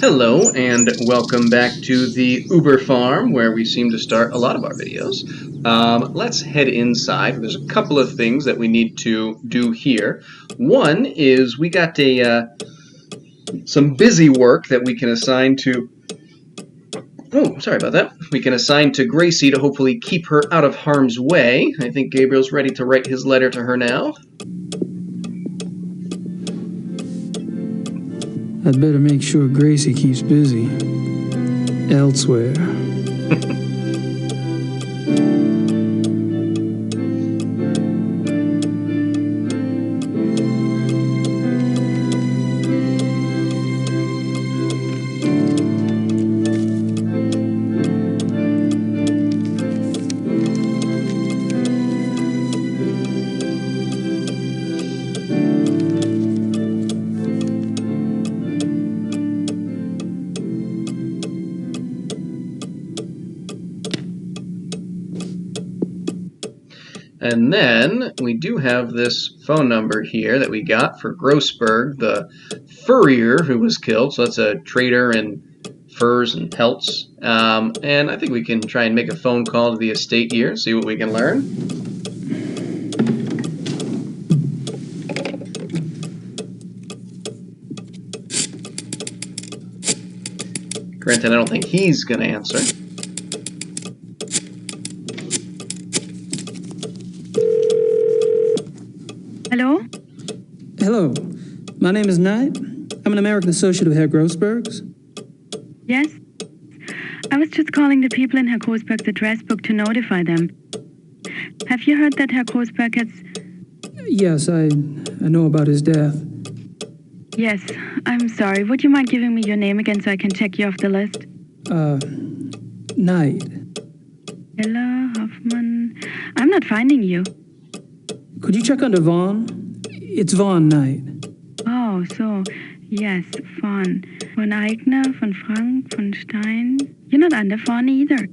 Hello and welcome back to the Uber Farm, where we seem to start a lot of our videos. Let's head inside. There's a couple of things that we need to do here. One is we got some busy work that we can assign to... Oh, sorry about that. We can assign to Gracie to hopefully keep her out of harm's way. I think Gabriel's ready to write his letter to her now. I'd better make sure Gracie keeps busy. Elsewhere. And then we do have this phone number here that we got for Grossberg, the furrier who was killed. So that's a trader in furs and pelts. And I think we can try and make a phone call to the estate here, see what we can learn. Granted, I don't think he's going to answer. Hello? Hello. My name is Knight. I'm an American associate of Herr Grossberg's. Yes? I was just calling the people in Herr Grossberg's address book to notify them. Have you heard that Herr Grossberg has... Yes, I know about his death. Yes, I'm sorry. Would you mind giving me your name again so I can check you off the list? Knight. Ella Hoffman... I'm not finding you. Could you check under Vaughn? It's Vaughn Knight. Oh, so... Yes, Von. Von Eigner, von Frank, von Stein... You're not under Von either.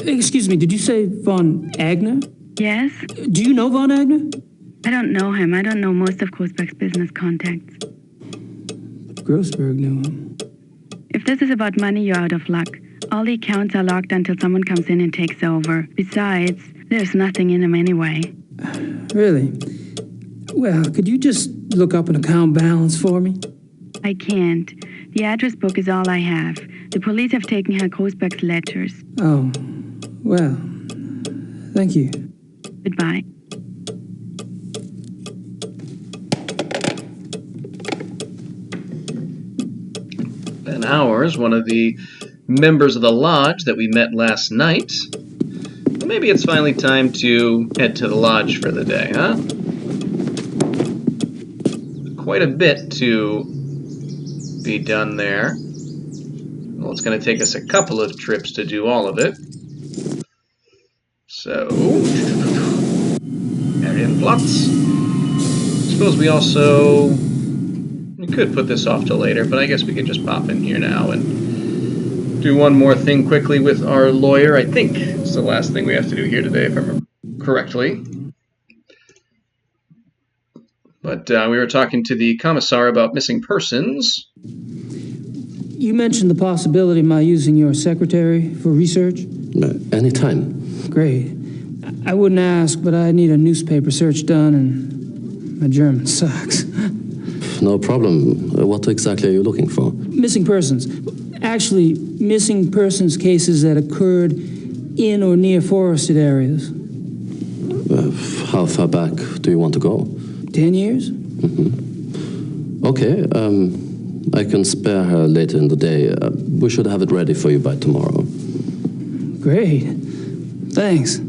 Excuse me, did you say Von Agner? Yes? Do you know Von Agner? I don't know him. I don't know most of Grossberg's business contacts. Grossberg knew him. If this is about money, you're out of luck. All the accounts are locked until someone comes in and takes over. Besides, there's nothing in them anyway. Really? Well, could you just look up an account balance for me? I can't. The address book is all I have. The police have taken Herr Grossberg's letters. Oh, well, thank you. Goodbye. Ben Hours, one of the members of the lodge that we met last night. Well, maybe it's finally time to head to the lodge for the day, huh? Quite a bit to be done there. Well, it's going to take us a couple of trips to do all of it. So, Arian plots. Suppose we could put this off till later, but I guess we could just pop in here now and do one more thing quickly with our lawyer. I think it's the last thing we have to do here today, if I remember correctly. But we were talking to the commissar about missing persons. You mentioned the possibility of my using your secretary for research? Anytime. Great. I wouldn't ask, but I need a newspaper search done, and my German sucks. No problem. What exactly are you looking for? Missing persons. Actually, missing persons cases that occurred in or near forested areas. How far back do you want to go? 10 years? Mm-hmm. Okay, I can spare her later in the day. We should have it ready for you by tomorrow. Great. Thanks.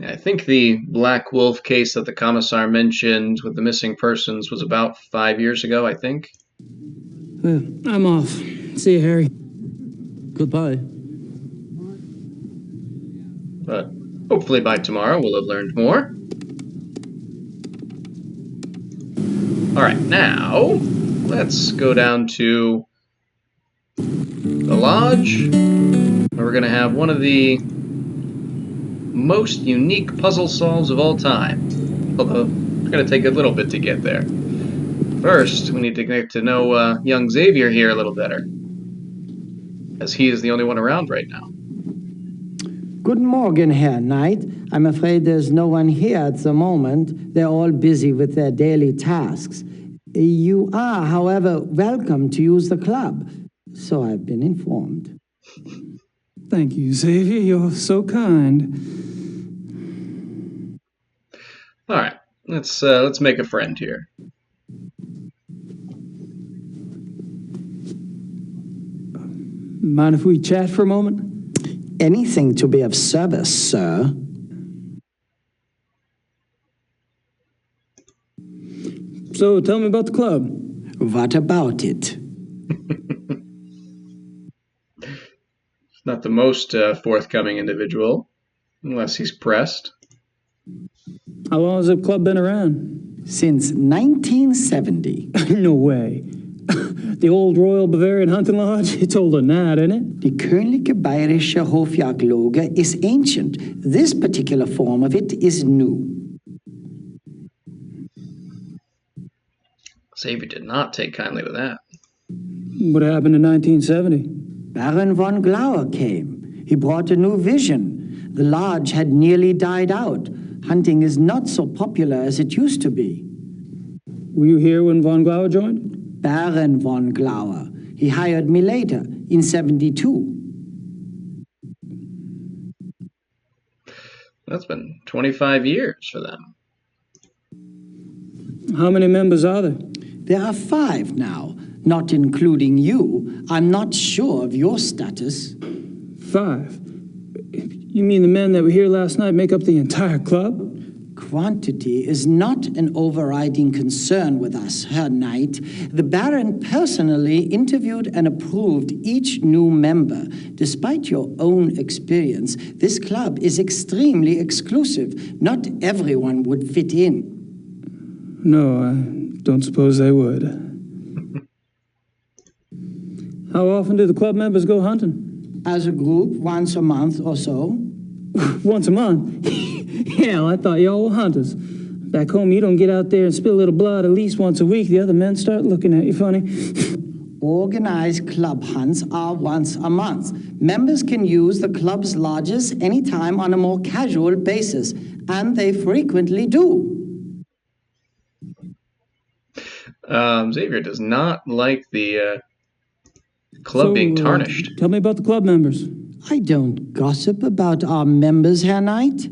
I think the Black Wolf case that the commissar mentioned with the missing persons was about 5 years ago, I think. Well, I'm off. See you, Harry. Goodbye. But hopefully by tomorrow we'll have learned more. Alright, now let's go down to the lodge, where we're going to have one of the most unique puzzle solves of all time. Although it's going to take a little bit to get there. First, we need to get to know young Xavier here a little better, as he is the only one around right now. Guten Morgen, Herr Knight. I'm afraid there's no one here at the moment. They're all busy with their daily tasks. You are, however, welcome to use the club, so I've been informed. Thank you, Xavier. You're so kind. All right, let's make a friend here. Mind if we chat for a moment? Anything to be of service, sir. So, tell me about the club. What about it? Not the most forthcoming individual, unless he's pressed. How long has the club been around? Since 1970. No way. The old Royal Bavarian Hunting Lodge? It's older than that, isn't it? Die Königliche Bayerische Hofjagdloge is ancient. This particular form of it is new. Xavier did not take kindly to that. What happened in 1970? Baron von Glauer came. He brought a new vision. The lodge had nearly died out. Hunting is not so popular as it used to be. Were you here when von Glauer joined? Baron von Glauer. He hired me later, in 72. That's been 25 years for them. How many members are there? There are 5 now, not including you. I'm not sure of your status. 5? You mean the men that were here last night make up the entire club? Quantity is not an overriding concern with us, Herr Knight. The Baron personally interviewed and approved each new member. Despite your own experience, this club is extremely exclusive. Not everyone would fit in. No, I don't suppose they would. How often do the club members go hunting? As a group, once a month or so. Once a month? Hell, I thought y'all were hunters. Back home, you don't get out there and spill a little blood at least once a week. The other men start looking at you funny. Organized club hunts are once a month. Members can use the club's lodges anytime on a more casual basis, and they frequently do. Xavier does not like the club being tarnished. Tell me about the club members. I don't gossip about our members, Herr Knight.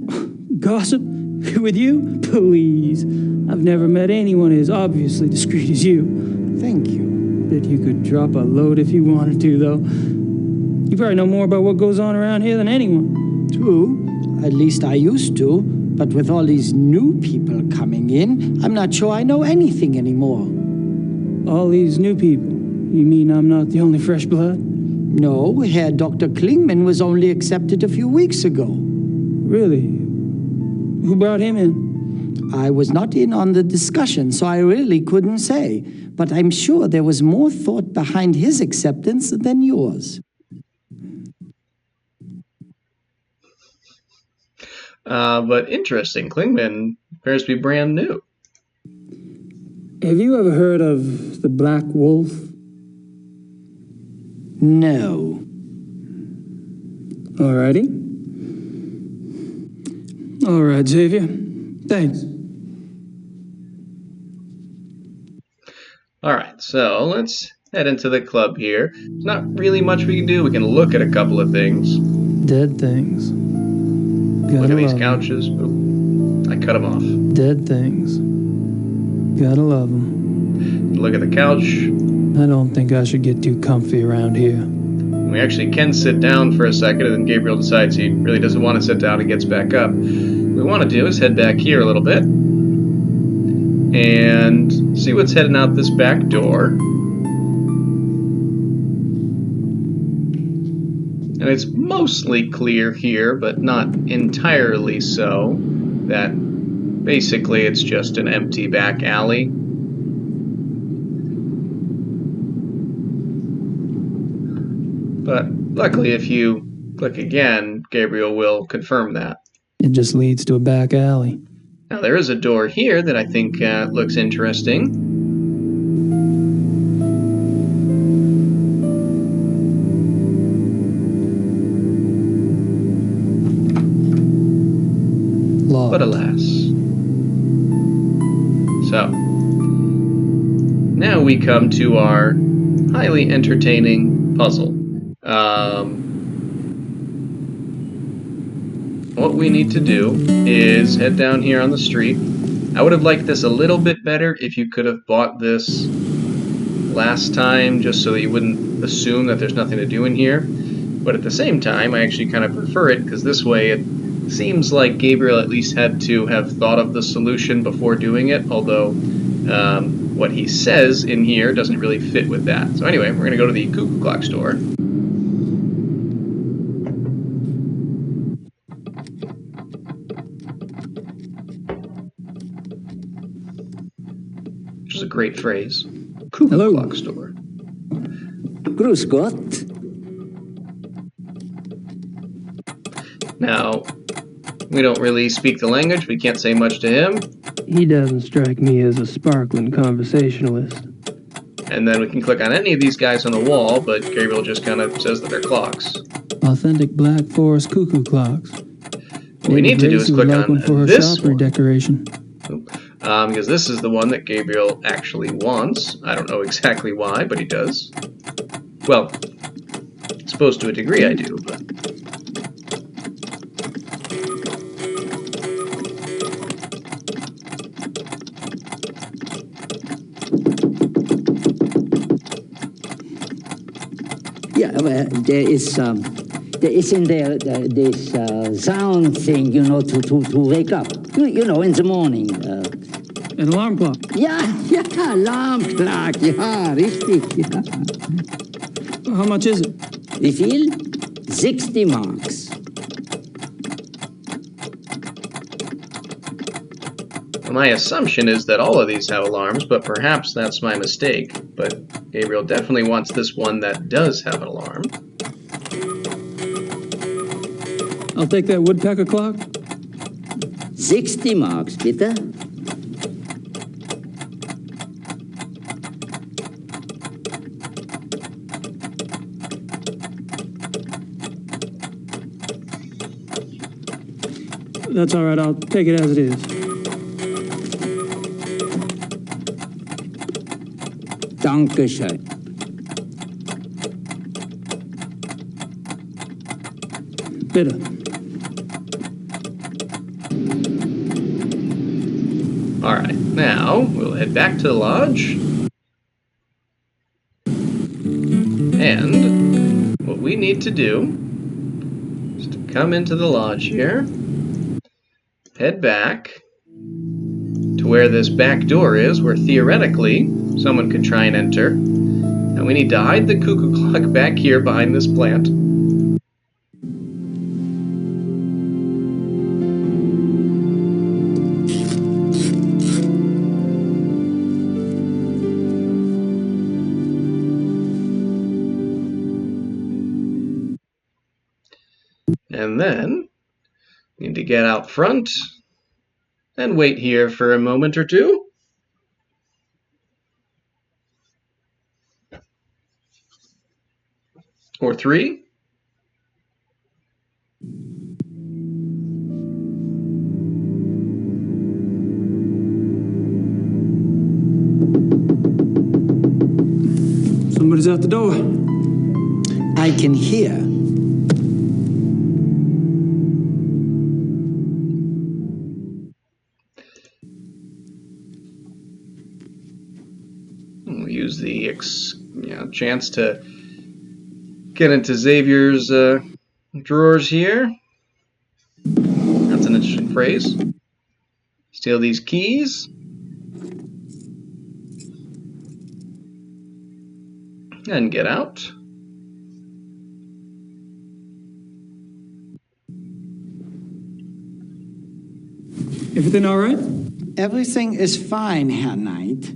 Gossip? With you? Please. I've never met anyone as obviously discreet as you. Thank you. Bet you could drop a load if you wanted to, though. You probably know more about what goes on around here than anyone. True. At least I used to. But with all these new people coming in, I'm not sure I know anything anymore. All these new people? You mean I'm not the only fresh blood? No, Herr Dr. Klingman was only accepted a few weeks ago. Really? Who brought him in? I was not in on the discussion, so I really couldn't say. But I'm sure there was more thought behind his acceptance than yours. But interesting, Klingman appears to be brand new. Have you ever heard of the Black Wolf? No. Alrighty. All right, Xavier. Thanks. All right, so let's head into the club here. There's not really much we can do. We can look at a couple of things. Dead things. Look at these couches. Ooh, I cut them off. Dead things. Gotta love them. Look at the couch. I don't think I should get too comfy around here. We actually can sit down for a second, and then Gabriel decides he really doesn't want to sit down and gets back up. What we want to do is head back here a little bit and see what's heading out this back door. And it's mostly clear here, but not entirely so. That basically it's just an empty back alley. But luckily, if you click again, Gabriel will confirm that. It just leads to a back alley. Now, there is a door here that I think looks interesting. But alas. So, now we come to our highly entertaining puzzle. What we need to do is head down here on the street. I would have liked this a little bit better if you could have bought this last time, just so that you wouldn't assume that there's nothing to do in here. But at the same time, I actually kind of prefer it, because this way it seems like Gabriel at least had to have thought of the solution before doing it, although what he says in here doesn't really fit with that. So anyway, we're going to go to the Cuckoo Clock store. Which is a great phrase. Cuckoo Hello. Clock store. Grüß Gott. Now, we don't really speak the language. We can't say much to him. He doesn't strike me as a sparkling conversationalist. And then we can click on any of these guys on the wall, but Gabriel just kind of says that they're clocks. Authentic Black Forest cuckoo clocks. What we need to do is click on for her this shop redecoration. because this is the one that Gabriel actually wants. I don't know exactly why, but he does. Well, I suppose to a degree I do, but... Yeah, well, there is in there this sound thing, you know, to wake up. You know, in the morning. An alarm clock. Ja, alarm clock. Ja, richtig. Ja. How much is it? Wie viel? 60 marks. My assumption is that all of these have alarms, but perhaps that's my mistake. But Gabriel definitely wants this one that does have an alarm. I'll take that woodpecker clock. 60 marks, bitte. That's all right. I'll take it as it is. Dankeschön. Bitte. Alright, now we'll head back to the lodge. And what we need to do is to come into the lodge here, head back to where this back door is, where theoretically someone could try and enter. And we need to hide the cuckoo clock back here behind this plant. And then we need to get out front and wait here for a moment or two. Or 3. Somebody's out the door. I can hear. We'll use the chance to get into Xavier's drawers here. That's an interesting phrase. Steal these keys. And get out. Everything all right? Everything is fine, Herr Knight.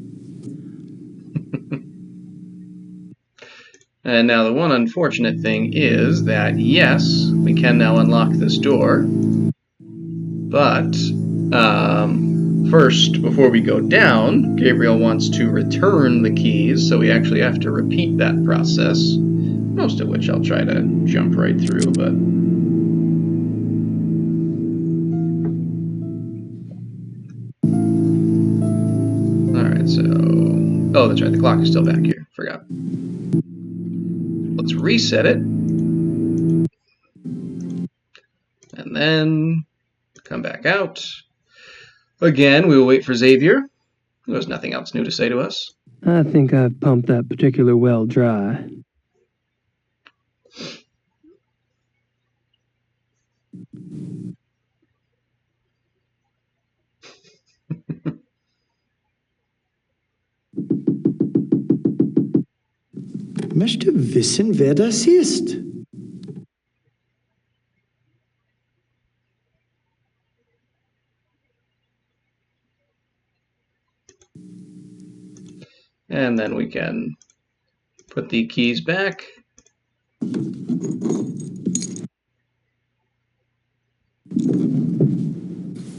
And now the one unfortunate thing is that, yes, we can now unlock this door. But, first, before we go down, Gabriel wants to return the keys, so we actually have to repeat that process. Most of which I'll try to jump right through, but... Oh, that's right, the clock is still back here. Forgot. Let's reset it. And then come back out. Again, we will wait for Xavier, who has nothing else new to say to us. I think I've pumped that particular well dry. Möchte wissen, wer das ist. And then we can put the keys back.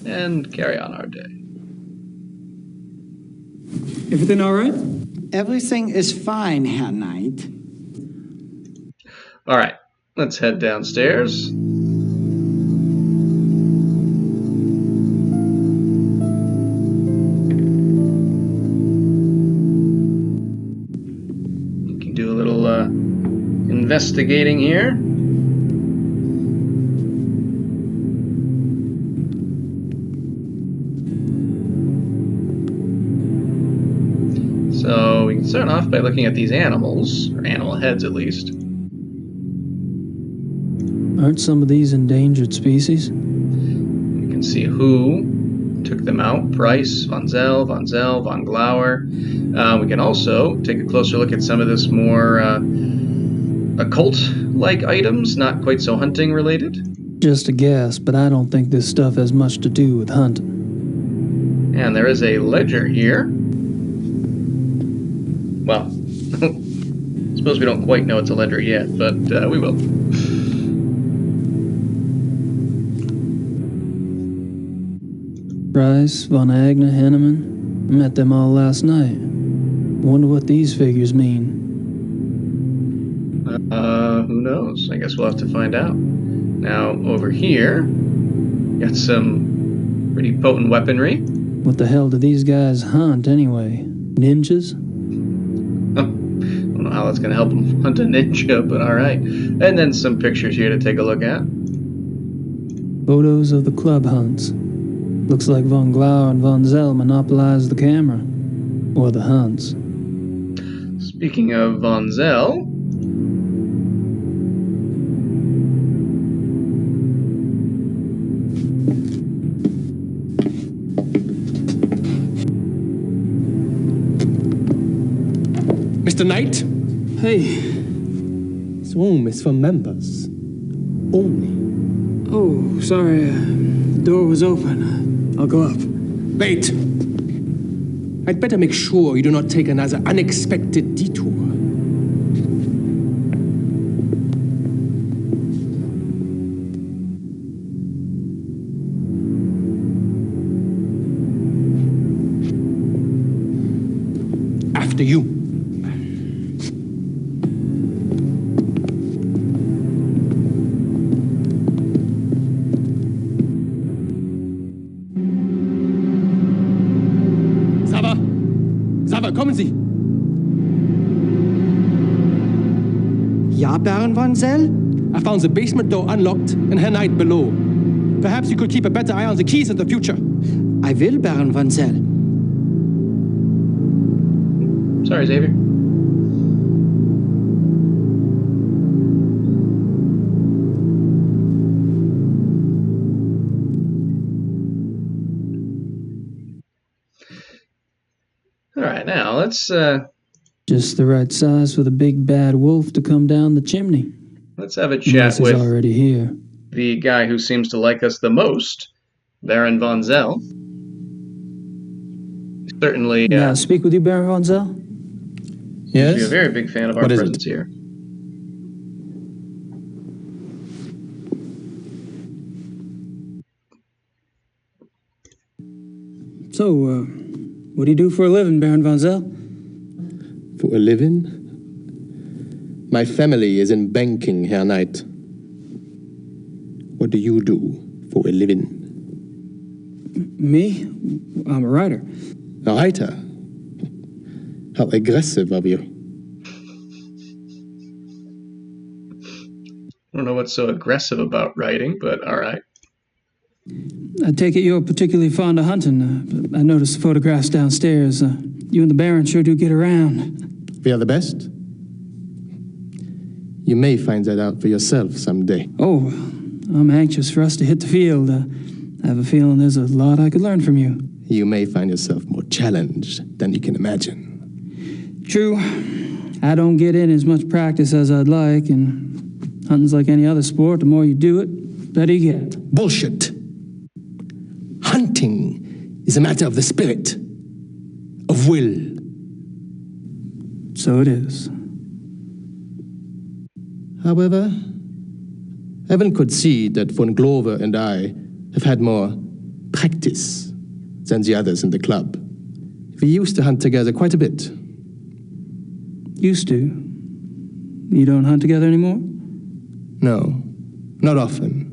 And carry on our day. Everything all right? Everything is fine, Herr Knight. All right, let's head downstairs. We can do a little investigating here. So we can start off by looking at these animals, or animal heads at least. Aren't some of these endangered species? We can see who took them out: Price, Von Zell, Von Glauer. We can also take a closer look at some of this more occult-like items, not quite so hunting related. Just a guess, but I don't think this stuff has much to do with hunting. And there is a ledger here. Well, I suppose we don't quite know it's a ledger yet, but we will. Price, Von Agner, Henneman. I met them all last night. Wonder what these figures mean. Who knows? I guess we'll have to find out. Now, over here, got some pretty potent weaponry. What the hell do these guys hunt anyway? Ninjas? I don't know how that's going to help them hunt a ninja, but alright. And then some pictures here to take a look at. Photos of the club hunts. Looks like Von Glauer and Von Zell monopolized the camera. Or the hunts. Speaking of Von Zell, Mr. Knight, Hey. this room is for members only. Oh, sorry. The door was open. I'll go up. Wait. I'd better make sure you do not take another unexpected detour. After you. Sava, kommen Sie! Ja, Baron Von Zell? I found the basement door unlocked and Herr Knight below. Perhaps you could keep a better eye on the keys in the future. I will, Baron Von Zell. sorry, Xavier. All right, now let's Just the right size for the big bad wolf to come down the chimney. have a Unless chat he's with already here. the guy who seems to like us the most, Baron Von Zell. Certainly, May I speak with you, Baron Von Zell? seems to be a very big fan of our What is it? presence here. So, what do you do for a living, Baron Von Zell? For a living? My family is in banking, Herr Knight. What do you do for a living? Me? I'm a writer. A writer? How aggressive of you. I don't know what's so aggressive about writing, but all right. I take it you're particularly fond of hunting. But I noticed the photographs downstairs. You and the Baron sure do get around. We are the best. You may find that out for yourself someday. Oh, I'm anxious for us to hit the field. I have a feeling there's a lot I could learn from you. You may find yourself more challenged than you can imagine. True. I don't get in as much practice as I'd like, and hunting's like any other sport. The more you do it, the better you get. Bullshit. Hunting is a matter of the spirit, of will. So it is. However, Evan could see that von Glover and I have had more practice than the others in the club. We used to hunt together quite a bit. Used to. You don't hunt together anymore? No, not often.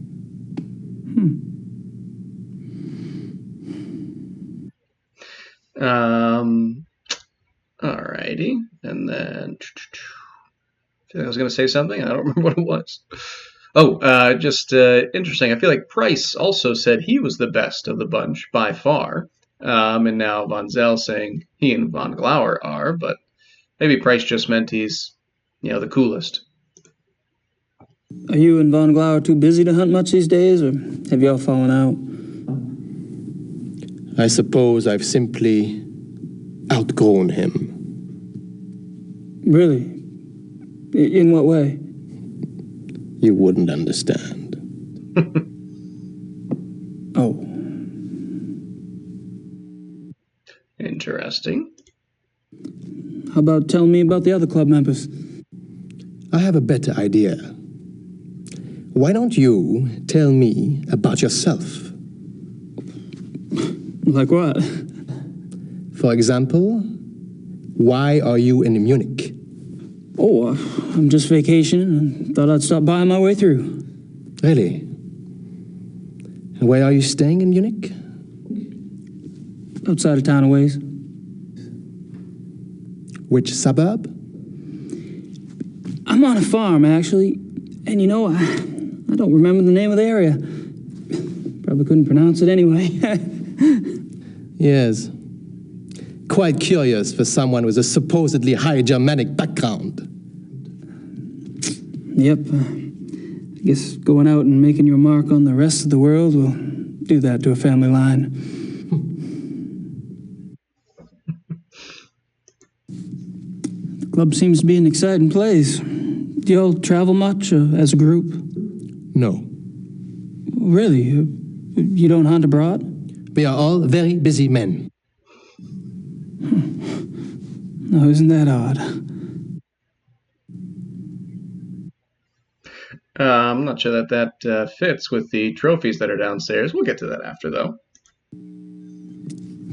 Alrighty. And then I feel like I was going to say something. I don't remember what it was. Oh, just interesting. I feel like Price also said he was the best of the bunch by far. And now Von Zell saying he and Von Glauer are, but maybe Price just meant he's, the coolest. Are you and Von Glauer too busy to hunt much these days, or have y'all fallen out? I suppose I've simply outgrown him. Really? In what way? You wouldn't understand. Oh. Interesting. How about telling me about the other club members? I have a better idea. Why don't you tell me about yourself? Like what? For example, why are you in Munich? Oh, I'm just vacationing and thought I'd stop by on my way through. Really? And where are you staying in Munich? Outside of town a ways. Which suburb? I'm on a farm, actually. And I don't remember the name of the area. Probably couldn't pronounce it anyway. Yes. Quite curious for someone with a supposedly high Germanic background. Yep. I guess going out and making your mark on the rest of the world will do that to a family line. The club seems to be an exciting place. Do y'all travel much as a group? No. Really? You don't hunt abroad? We are all very busy men. No, isn't that odd? I'm not sure that fits with the trophies that are downstairs. We'll get to that after, though.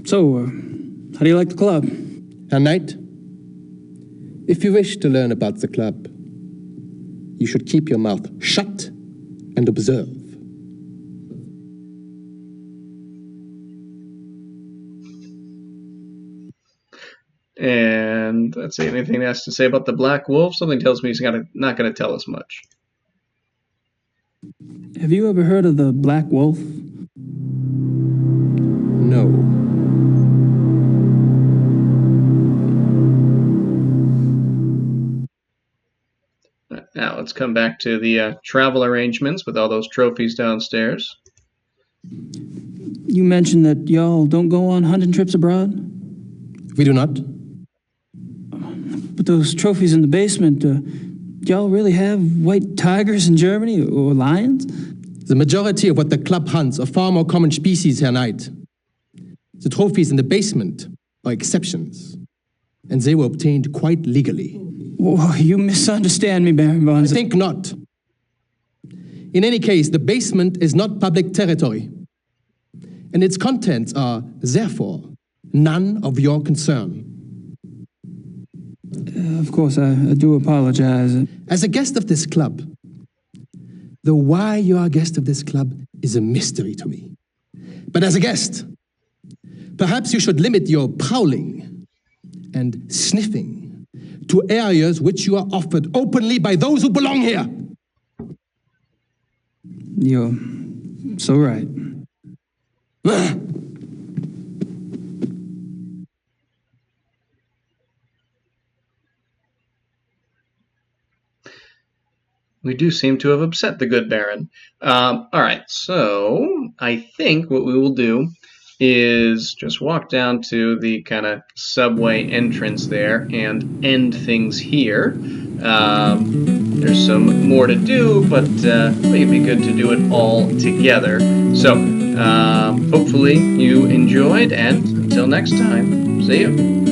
So, how do you like the club? Herr Knight, if you wish to learn about the club, you should keep your mouth shut and observe. And let's see, anything he has to say about the Black Wolf? Something tells me he's not going to tell us much. Have you ever heard of the Black Wolf? No. Now let's come back to the travel arrangements with all those trophies downstairs. You mentioned that y'all don't go on hunting trips abroad? We do not. But those trophies in the basement, y'all really have white tigers in Germany or lions? The majority of what the club hunts are far more common species, Herr Knight. The trophies in the basement are exceptions, and they were obtained quite legally. Whoa, you misunderstand me, Baron von I think not. In any case, the basement is not public territory, and its contents are, therefore, none of your concern. Of course, I do apologize. As a guest of this club, the why you are a guest of this club is a mystery to me. But as a guest, perhaps you should limit your prowling and sniffing to areas which you are offered openly by those who belong here. You're so right. We do seem to have upset the good Baron. All right, so I think what we will do is just walk down to the kind of subway entrance there and end things here. There's some more to do, but I think it'd be good to do it all together. So hopefully you enjoyed, and until next time, see you.